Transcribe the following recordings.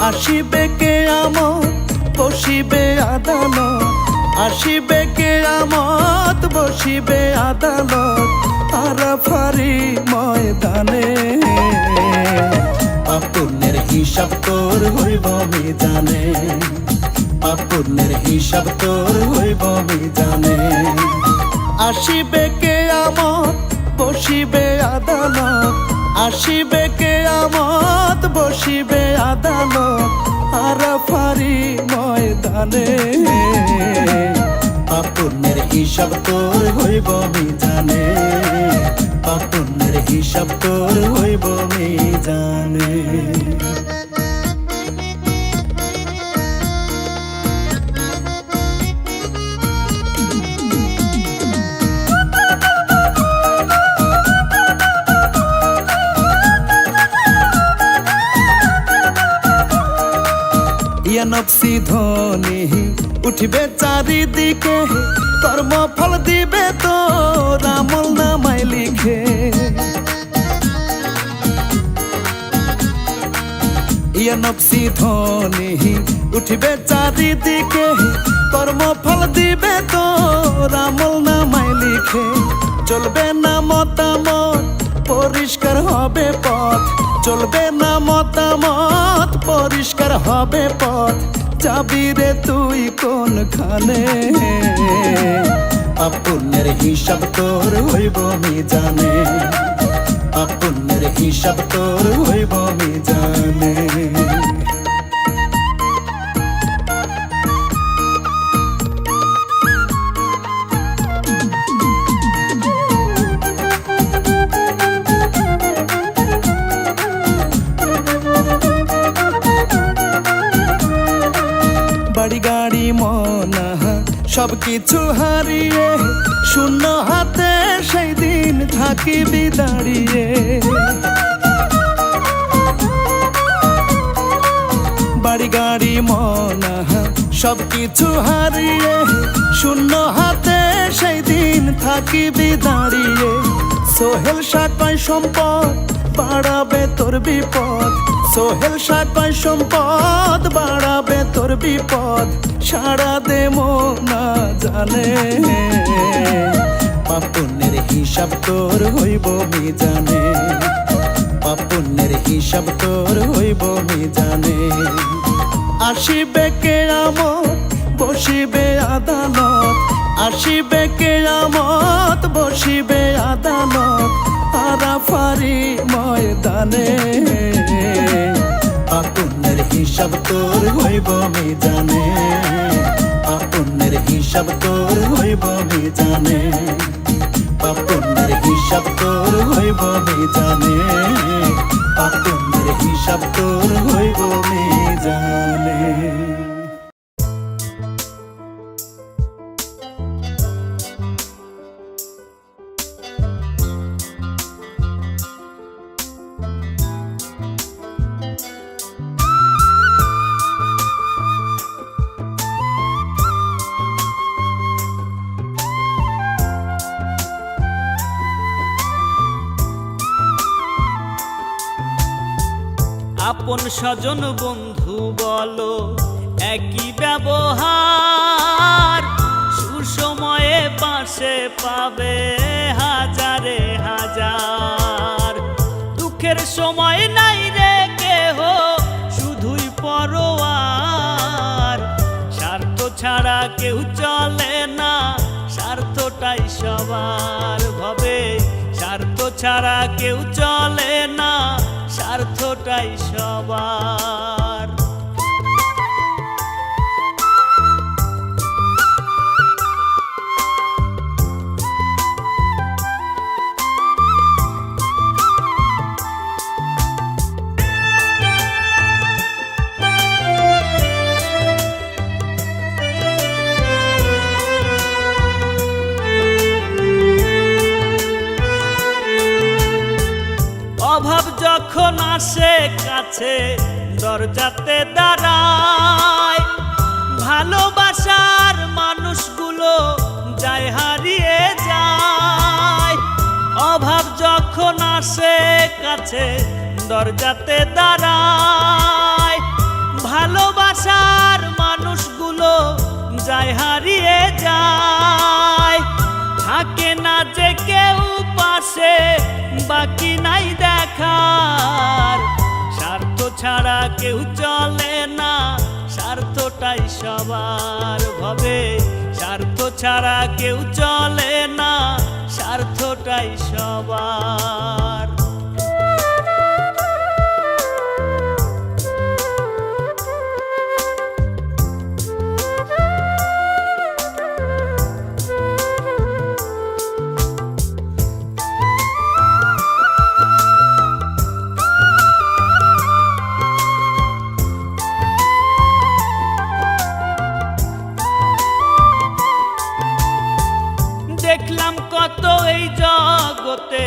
আসিবে কিয়ামত বসিবে আদালত, আসিবে কিয়ামত বসিবে আদালত আরাফারি ময়দানে। পাপ পুণ্যের হিসাব তোর হইব মিজানে, পাপ পুণ্যের হিসাব তোর হইব মিজানে। আসিবে কিয়ামত বসিবে আদালত, আসিবে কিয়ামত বসিবে আদালত আরাফারি ময়দানে। পাপ পুণ্যের হিসাব তোর হইব মিজানে, পাপ পুণ্যের হিসাব তোর হইব মিজানে। ইয়া নফসি ধ্বনি উঠিবে চারিদিকে, কর্মফল দিবে তোর আমল নামায় লিখে। ইয়া নফসি ধ্বনি উঠিবে চারিদিকে, কর্মফল দিবে তোর আমল নামায় লিখে। চলবে না মতামত পরিষ্কার হবে পথ, চলবে না মতামত পরিষ্কার হবে পথ, যাবি রে তুই কোনখানে। পাপ পুণ্যের হিসাব তোর হইব মিজানে, পাপ পুণ্যের হিসাব তোর হইব মিজানে। বাড়ি গাড়ি মনা সবকিছু হারিয়ে শূন্য হাতে সেই দিন থাকিবি দাঁড়িয়ে। বাড়ি গাড়ি মনা সবকিছু হারিয়ে শূন্য হাতে সেই দিন থাকিবি দাঁড়িয়ে। সোহেল সাকয় সম্পদ বাড়াবে তোর বিপদ, সোহেল সাকয় সম্পদ বাড়াবে তোর বিপদ, সারা দে না জানে। পাপ পুণ্যের হিসাব তোর হইব মিজানে, পাপ পুণ্যের হিসাব তোর হইব মিজানে। আসিবে কিয়ামত বসিবে আদালত, আসিবে কিয়ামত বসিবে আদালত আরাফারি ময়দানে। পাপ পুণ্যের হিসাব তোর হইব মিজানে, পাপ পুণ্যের হিসাব তোর হইব মিজানে, পাপ পুণ্যের হিসাব তোর হইব মিজানে, পাপ পুণ্যের হিসাব তোর হইব মিজানে। আপন স্বজন বন্ধু বলো একই ব্যবহার, সুসময়ে পাশে পাবে হাজারে হাজার। দুঃখের সময় নাই রে কেহ শুধুই পরোয়ার, স্বার্থ ছাড়া কেউ চলে না স্বার্থটাই সবার ভাবে, স্বার্থ ছাড়া কেউ চলে না স্বার্থটাই সবার। অভাব যখন আসে কাছে দরজাতে দাঁড়ায়, ভালোবাসার মানুষগুলো যায় হারিয়ে যায়। অভাব যখন আসে কাছে দরজাতে দাঁড়ায়, ভালোবাসার মানুষগুলো যায় হারিয়ে যায়, থাকে না যে কেউ পাশে, বাকি নাই দেখার। স্বার্থ ছাড়া কেউ চলে না, স্বার্থটাই সবার ভাবে। স্বার্থ ছাড়া কেউ চলে না, স্বার্থটাই সবার। দেখলাম কত এই জগতে,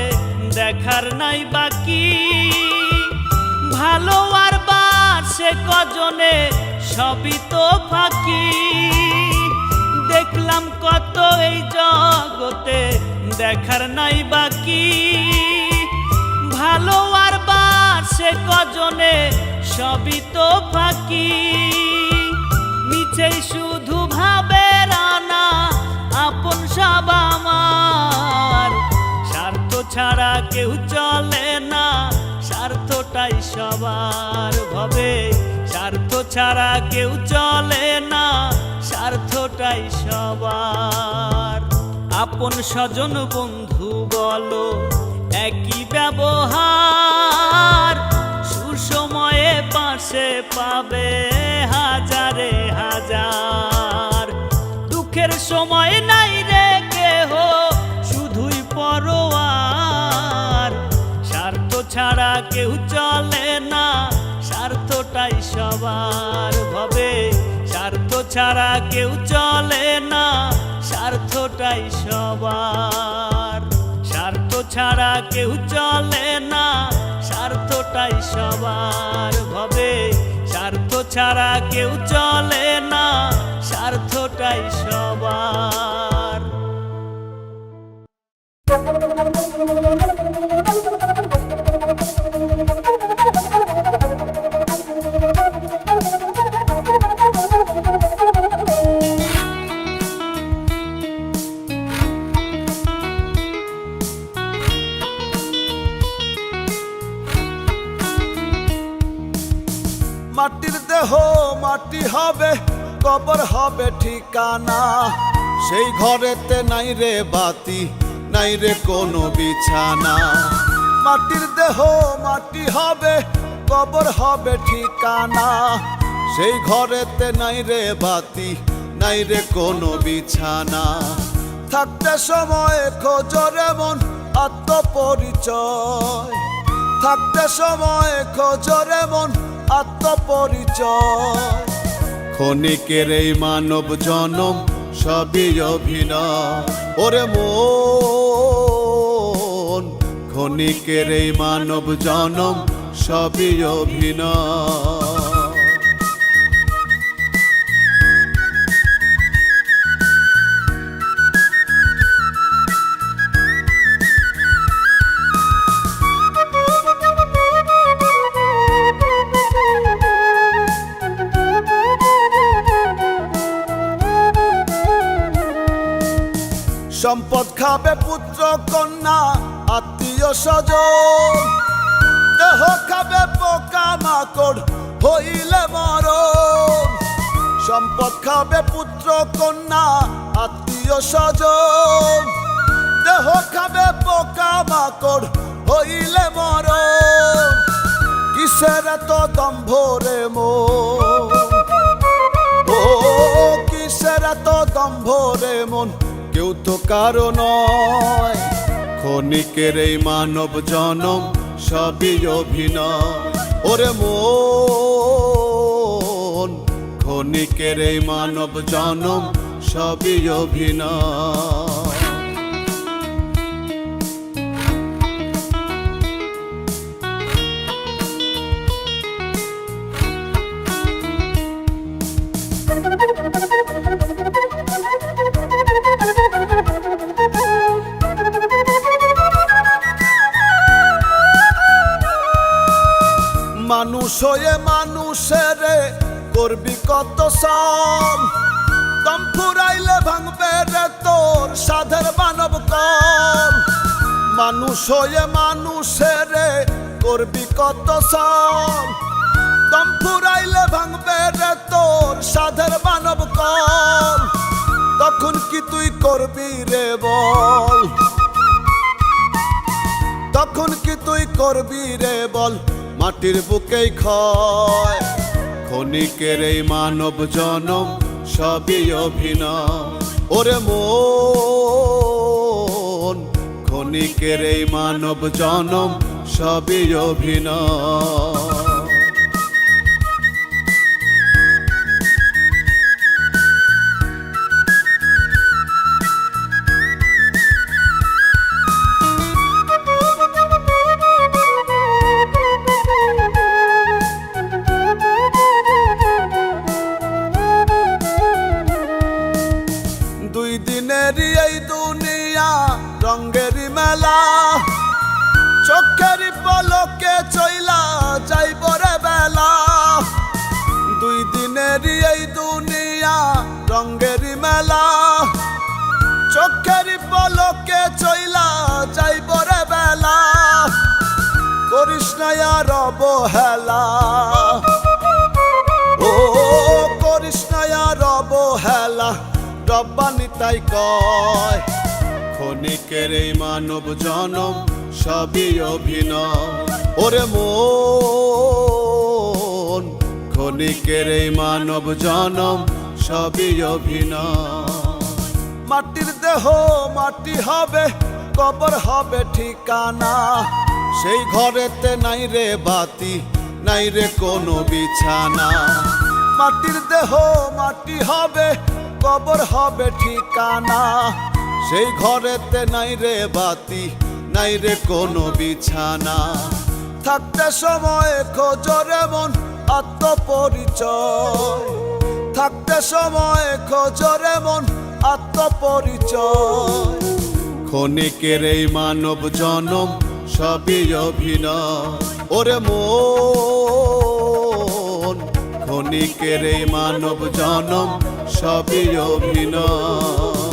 দেখার নাই বাকি। ভালো আর বাসে কজনে, সবই তো ফাঁকি। দেখলাম কত এই জগতে, দেখার নাই বাকি। ভালো আর বাসে কজনে, সবই তো ফাঁকি। মিছেই শুধু ভাবে রানা, আপন সব আমার। স্বার্থ ছাড়া কেউ চলে না, স্বার্থটাই সবার ভাবে। স্বার্থ ছাড়া কেউ চলে না, স্বার্থটাই সবার। আপন স্বজন বন্ধু বলো একই ব্যবহার, সুসময়ে পাশে পাবে হাজারে হাজার। দুঃখের সময় নাই রে কেহ, শুধুই পরোয়ার। স্বার্থ ছাড়া কেউ চলে না, স্বার্থটাই সবার ভাবে। স্বার্থ ছাড়া কেউ চলে না, স্বার্থটাই সবার। স্বার্থ ছাড়া কেউ চলে না, স্বার্থটাই সবার ভাবে। স্বার্থ ছাড়া কেউ চলে না, স্বার্থটাই সবার। মাটির দেহ মাটি হবে, কবর হবে ঠিকানা। সেই ঘরেতে নাই রে বাতি, নাই রে কোনো বিছানা। মাটির দেহ মাটি হবে, কবর হবে ঠিকানা। সেই ঘরেতে নাই রে বাতি, নাই রে কোনো বিছানা। থাকতে সময় খোঁজরে মন আত্মপরিচয়, থাকতে সময় খোঁজরে মন আত্মপরিচয়। ক্ষণিকের এই মানব জনম সবই অভিনয়। ওরে মন, ক্ষণিকের এই মানব জনম সবই অভিনয়। সম্পদ খাবে পুত্র কন্যা আত্মীয় স্বজন, দেহ খাবে পোকা মাকড় হইলে মরণ। সম্পদ খাবে পুত্র কন্যা আত্মীয় স্বজন, দেহ খাবে পোকা মাকড় হইলে মরণ। কিসের এত দম্ভ রে মন, ও কিসের এত দম্ভ রে মন, কেউ তো কারো নয়। ক্ষণিকের এই মানব জনম সবই অভিনয়। ওরে মন, ক্ষণিকের এই মানব জনম সবই অভিনয়। মানুষ হয়ে মানুষের করবি কত সম, দম ফুরাইলে ভাঙবে রে তোর সাধের মানব কল। মানুষ হয়ে মানুষের করবি কত সম, দম ফুরাইলে ভাঙবে রে তোর সাধের মানব কল। তখন কি তুই করবি রে বল, তখন কি তুই করবি রে বল। মাটির বুকেই ক্ষয় ক্ষণিকের এই মানব জনম সবই অভিনয়। ওরে মন ক্ষণিকের এই মানব জনম সবই অভিনয়। দুই দিনেরই এই দুনিয়া রঙ্গেরই মেলা, চোখেরই পলকে চইলা যাইব রে বেলা। দুই দিনেরই এই দুনিয়া রঙ্গেরই মেলা, চোখেরই পলকে চইলা যাইব রে বেলা। করিস না আর অবহেলা, ও করিস না আর অবহেলা। রব্বানি তাই কয় ক্ষণিকের এই মানব জনম সবই অভিনয়। ওরে মন ক্ষণিকের এই মানব জনম সবই অভিনয়। মাটির দেহ মাটি হবে, কবর হবে ঠিকানা। সেই ঘরেতে নাই রে বাতি, নাই রে কোনো বিছানা। মাটির দেহ মাটি হবে, কবর হবে ঠিকানা। সেই ঘরেতে নাই রে বাতি, নাই রে কোনো বিছানা। থাকতে সময় খোঁজরে মন আত্মপরিচয়, থাকতে সময় খোঁজরে মন আত্মপরিচয়। ক্ষণিকের এই মানব জনম সবই অভিনয়। ওরে মন ক্ষণিকের এই মানব জনম সবই অভিনয়।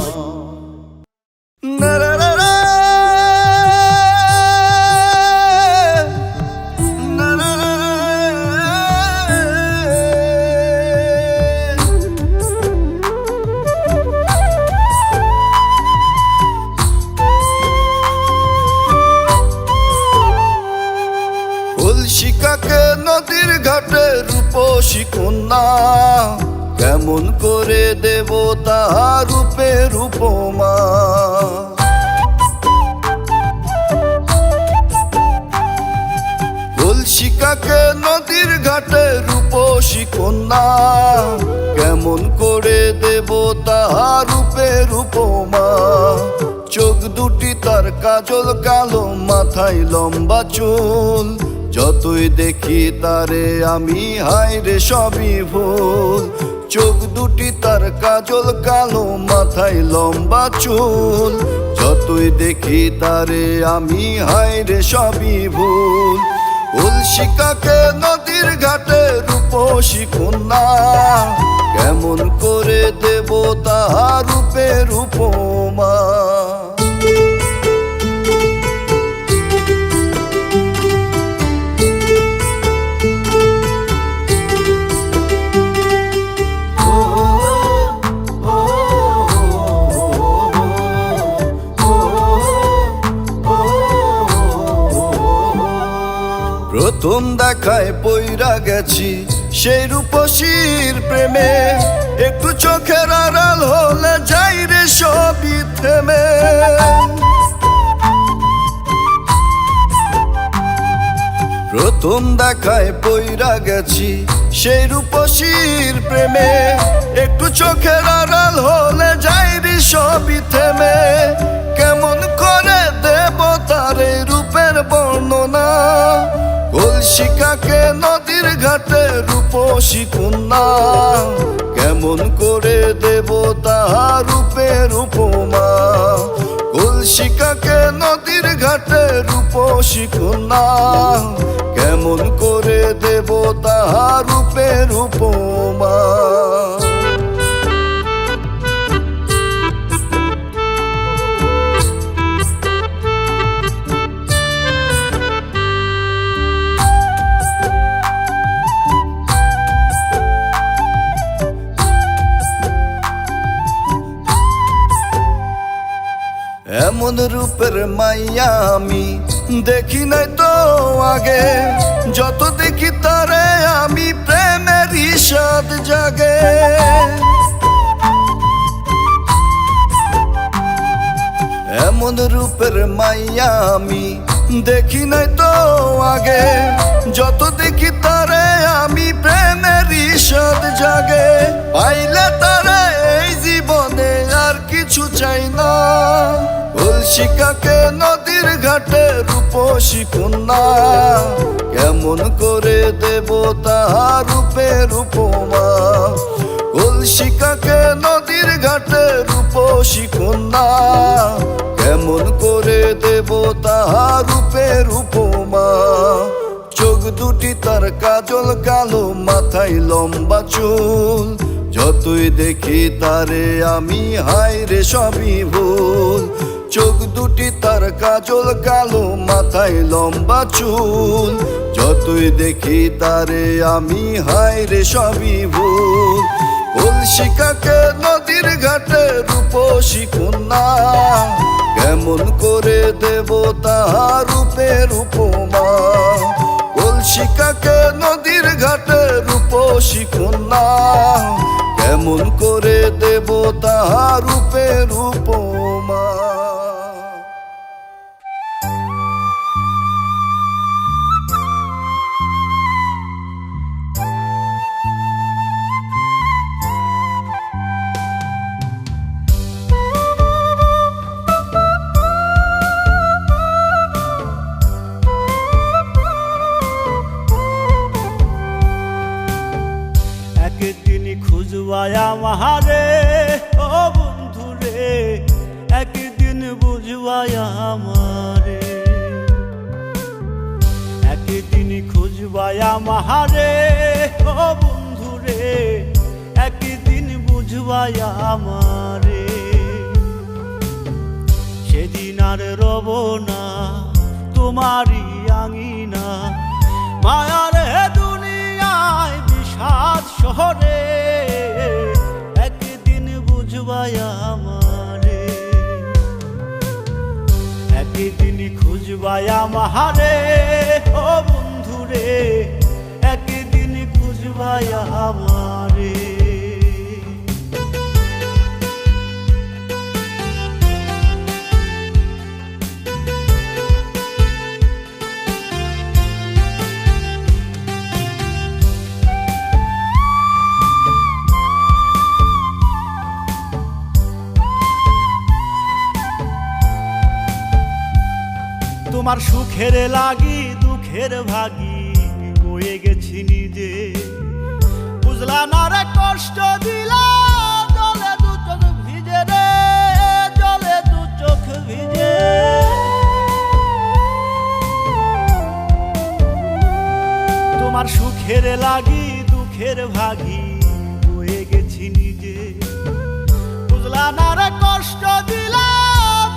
কলসিকাকে নদীর ঘাটে রূপসী কন্যা, কেমন করে দেব তাহার রূপের উপমা। কলসিকাকে নদীর ঘাটে রূপসী কন্যা, কেমন করে দেব তাহার রূপের উপমা। চোখ দুটি তার কাজল কালো, মাথায় লম্বা চুল। যতই দেখি তারে আমি হায় রে সবই ভুল। চোখ দুটি তার কাজল কালো, মাথায় লম্বা চুল। যতই দেখি তারে আমি হায় রে সবই ভুল। কলসিকাকে নদীর ঘাটে রূপসী কন্যা, কেমন করে দেব তাহার রূপের উপমা। প্রথম দেখায় পইরা গেছি সেই রূপসীর প্রেমে। একটু চোখের আড়াল হলে যাই রে সবই থেমে। প্রথম দেখায় পইরা গেছি সেই রূপসীর প্রেমে। একটু চোখের আড়াল হলে যাই রে সবই থেমে। কেমন করে দেব তার রূপের বর্ণনা। কলসিকাকে নদীর ঘাটে রূপসী কন্যা, কেমন করে দেব তাহার রূপের উপমা। কলসিকাকে নদীর ঘাটে রূপসী কন্যা, কেমন করে দেব তাহার রূপের উপমা। রূপের মাইয়া আমি দেখি নাই তো আগে, যত দেখি তারে আমি প্রেমের ইশাদ জাগে। এমন রূপের মাইয়া আমি দেখি নাই তো আগে, যত দেখি তারে আমি প্রেমের ইশাদ জাগে। পাইলে তারে এই জীবনে আর কিছু চাই না, কলসিকাকে নদীর ঘাটে রূপসী কন্যা, কেমন করে দেব তাহার রূপের উপমা। কলসিকাকে নদীর ঘাটে রূপসী কন্যা, কেমন করে দেব তাহার রূপের উপমা। চোখ দুটি তার কাজল কালো, মাথায় লম্বা চুল, যতই দেখি তারে আমি হায় রে সবই ভুল। চোখ দুটি তার কাজল কালো, মাথায় লম্বা চুল, যতই দেখি তারে আমি হায় রে সবই ভুল। কলসিকাকে নদীর ঘাটে রূপসী কন্যা, কেমন করে দেব তাহার রূপের উপমা। কলসিকাকে নদীর ঘাটে রূপসী কন্যা, কেমন করে দেব তাহার রূপের উপমা। একদিন খুঁজবায়া মাহারে ও বন্ধু রে, একদিন বুঝবায়া আমারে। একদিন খুঁজবায়া মাহারে ও বন্ধু রে, একদিন বুঝবায়া আমারে। সেদিন আর রব না তোমারই আঙিনা, মায়ার দুনিয়ায় বিষাদ শহরে, একদিন বুঝবাই আমারে। একদিন খুঁজবাই আমারে ও বন্ধু রে, একদিন খুঁজবাই আমারে। তোমার সুখের লাগি দুঃখের ভাগি বয়ে গেছি নিজে, বুঝলা না রে কষ্ট দিলা, জলে দু চোখ ভিজে রে, জলে দু চোখ ভিজে। তোমার সুখের লাগি দুঃখের ভাগি বয়ে গেছি নিজে, বুঝলা না রে কষ্ট দিলা,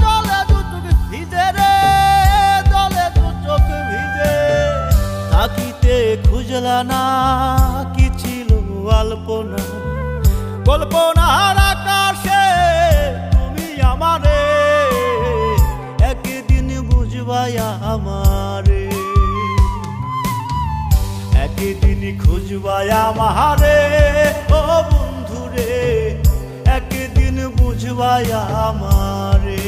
জলে দু চোখ ভিজে রে, থাকিতে খুঁজলা না কি ছিল আলপনা, কল্পনার আকাশে তুমি আমারে, একদিন বুঝবাই আমারে। একদিন খুঁজবাই আমারে ও বন্ধু রে, একদিন বুঝবাই আমারে।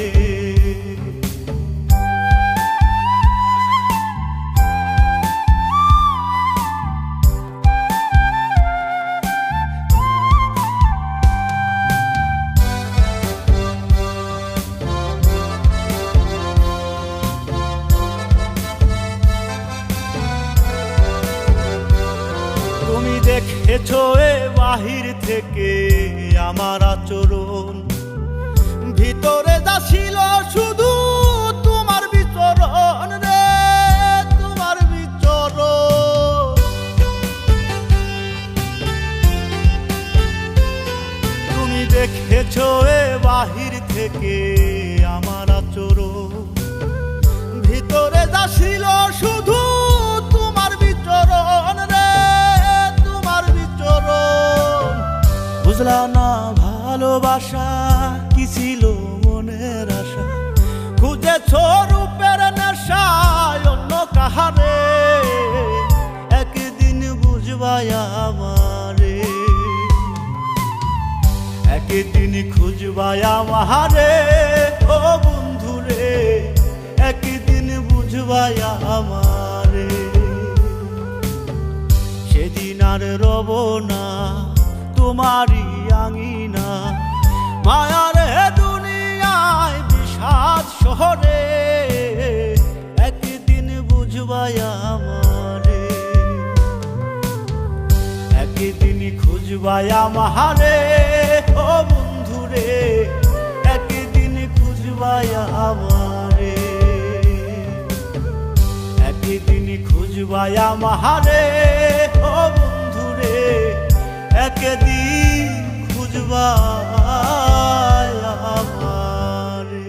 দেখেছো এ বাহির থেকে আমার আচরণ, ভিতরে যা ছিল শুধু তোমার বিচরণ রে, তোমার বিচরণ। তুমি দেখেছো এ বাহির থেকে আমার আচরণ, ভিতরে যা ছিল শুধু তোমার বিচরণ রে, তোমার বিচরণ। বুঝলা না ভালোবাসা কি ছিল মনের আশা, খুঁজে রূপের নেশায় অন্য কাহারে, একদিন বুঝবাই আমারে, একদিন খুঁজবাই আমারে ও বন্ধুরে, একদিন বুঝবাই আমারে। সেদিন আর রব না তোমারই আঙিনা, মায়ার দুনিয়ায় বিষাদ শহরে, একদিন বুঝবাই আমারে, একদিন খুঁজবাই আমারে ও বন্ধুরে, একদিন খুঁজবাই আমারে, একদিন খুঁজবাই আমারে ও বন্ধুরে, একদিন খুঁজবাই আমারে।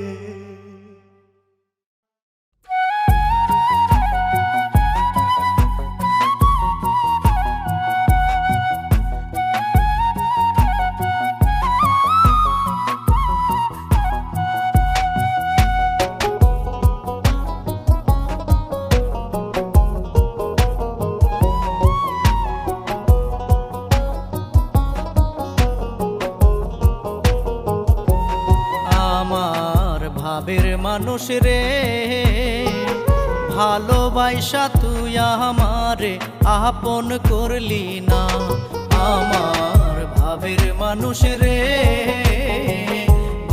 ভাবের মানুষ রে, ভালোবাসা তুই আমারে আপন করলি না। আমার ভাবের মানুষ রে,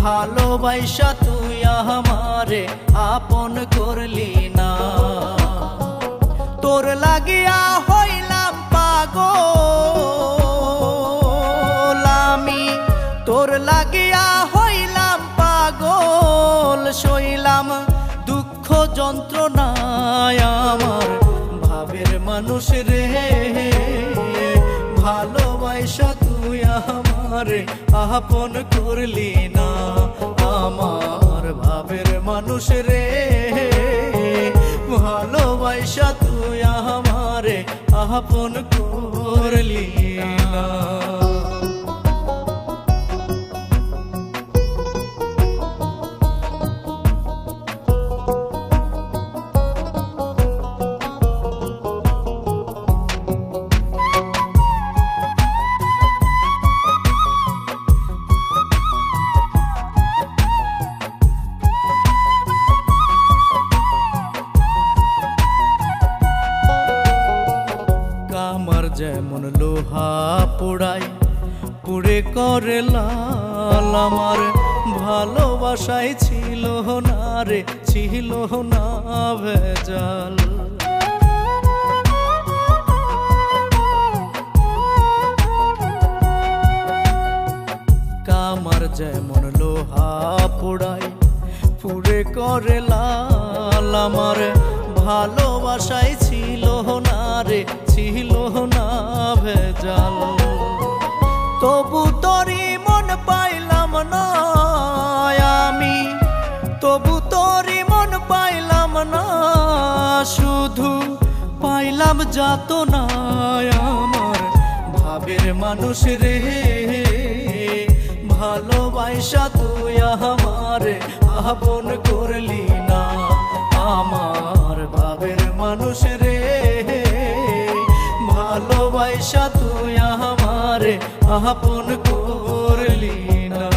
ভালোবাসা তুই আমারে আপন করলি না। তোর লাগিয়া হইলাম পাগল আমি, তোর লাগিয়া হইলাম পাগল, সইলাম দুঃখ যন্ত্রণায় আমার ভাবের মানুষ রে, ভালোবাসা তুই আমারে আপন করলি না। আমার ভাবের মানুষ রে, ভালোবাসা তুই আমারে আপন করলি না। যেমন লোহা পোড়াই পুড়ে করে লাল, আমার ভালোবাসায় ছিল না রে, ছিল না ভেজাল। কামার যেমন লোহা পোড়াই পুড়ে করে লাল, আমার ভালোবাসায় ছিল না রে, ছিল না ভেজাল। তবু তোরই মন পাইলাম না আমি, তবু তোরই মন পাইলাম না, শুধু পাইলাম যাতনা আমার ভাবের মানুষ রে, ভালোবাসা তুই আমারে আপন করলি না। আমার ভাবের মানুষ রে, ভালোবাসা তুই আমারে আপন করলি না।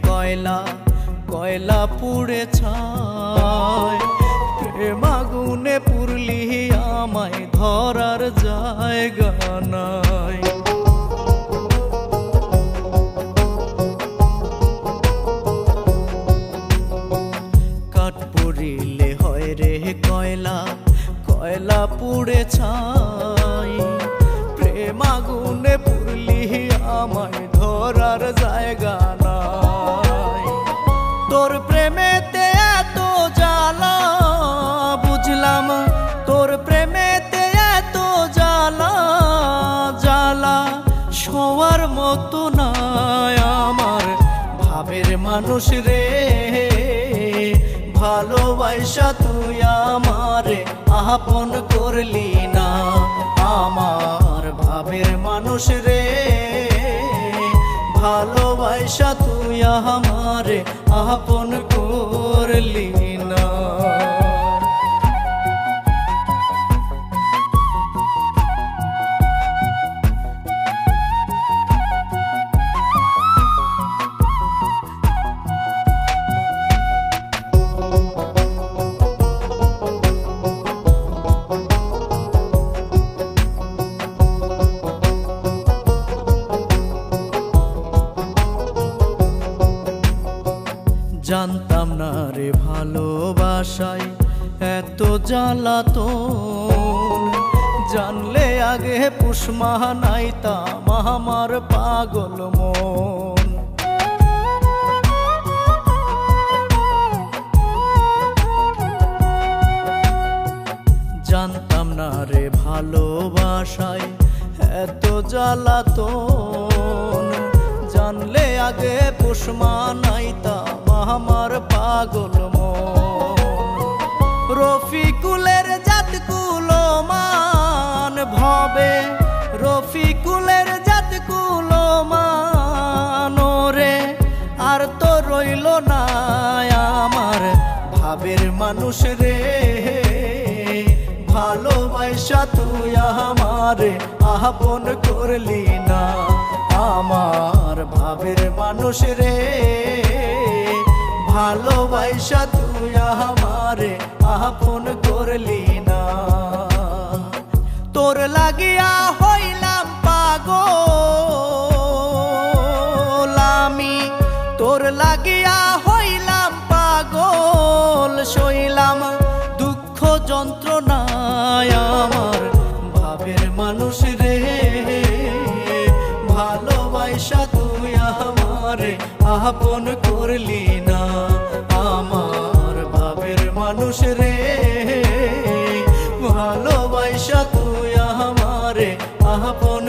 কয়লা কয়লা পুড়ে ছাই, প্রেম আগুনে পুরলি আমায় ধরার জায়গা নাই। কাঠ পুড়িলে হয় রে কয়লা, কয়লা পুড়ে ছাই, প্রেম আগুনে পুরলি আমায় ধরার জায়গা নাই। তোর প্রেমেতে এত জ্বালা মতো না আমার ভাবের মানুষ রে, ভালোবাসা তুই আমারে আপন করলি না। আমার ভাবের মানুষ রে, ভালোবাসা তুই আমারে আপন করলি না। জানতাম না রে ভালোবাসায় এত জ্বালাতন, জানলে আগে পুষ্মানাইতাম আমার পাগল মন। জানতাম না রে ভালোবাসায় এত জ্বালাতন, জানলে আগে পুষ্মানাইতাম আমার পাগল মন। রফিকুলের জাত কুলমান ভবে, রফিকুলের জাত কুলমান রে, আর তো রইল না আমার ভাবের মানুষ রে, ভালোবাসা তুই আমারে আপন করলি না। আমার ভাবের মানুষ রে, ভালোবাসা তুই আমারে আপন করলি না। তোর লাগিয়া হইলাম পাগল আমি, তোর লাগিয়া হইলাম পাগল, সইলাম দুঃখ যন্ত্রণায় আমার ভাবের মানুষ রে, ভালোবাসা তুই আমারে আপন করলি না। আমার ভাবের মানুষ রে, ভালোবাসা তুই আমারে আপন